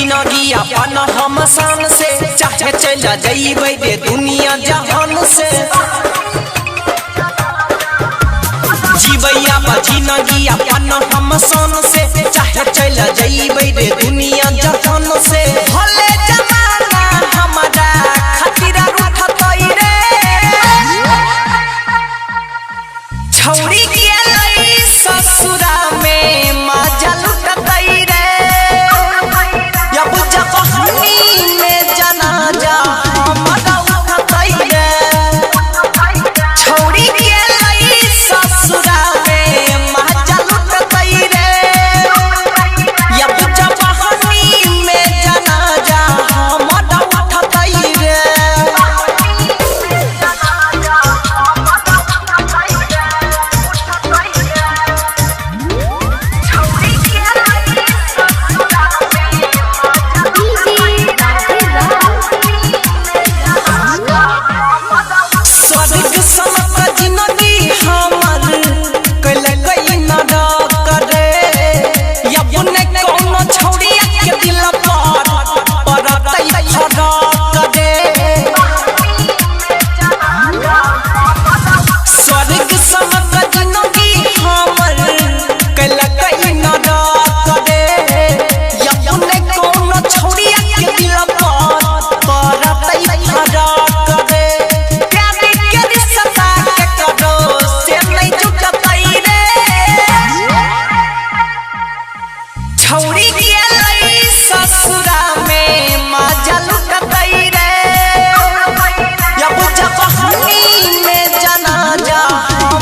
जिंदगी अपन हम शान से चाहे चला जाइबे रे दुनिया जहान से जीवैया जिंदगी अपन हम शान से चाहे चला जाइबे रे दुनिया जहान से भले जमाना हमारा खातिर उठतई रे छौरी गेलै ससुरा में मजा लुटतई रे अब जब हनी में जनाजा मजा उठतई रे छौरी गेलै ससुरा में मजा लुटतई रे अब जब हनी में जनाजा मजा उठतई रे छौरी गेलै ससुरा में मजा लुटतई रे अब जब हनी में जनाजा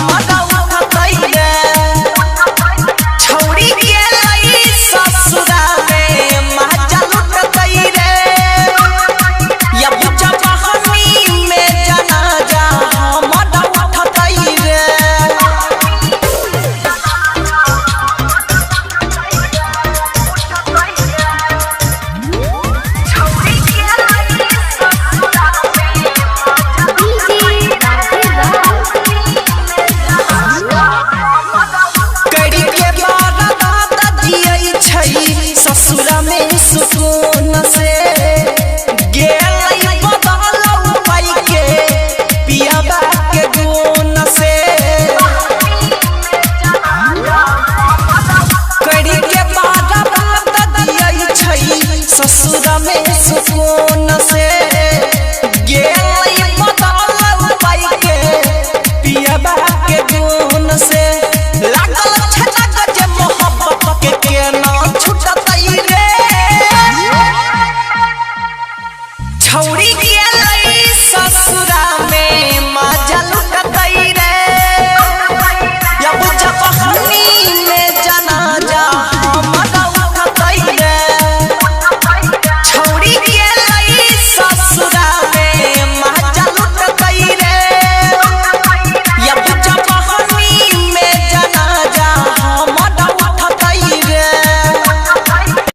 मजा उठतई रे छौरी गेलै ससुरा में मजा लुटतई रे अब जब हनी में जनाजा मजा उठतई रे ससुरा में सुकून से गेलै बदलौ पाई के पियाबा के गुण से कड़ी के बात दियै छै ससुरा में सुकून से गेलै बदलौ पाई के पियाबा के गुण से लागल छलक जे मोहब्बत के केना छूटतई रे छौरी के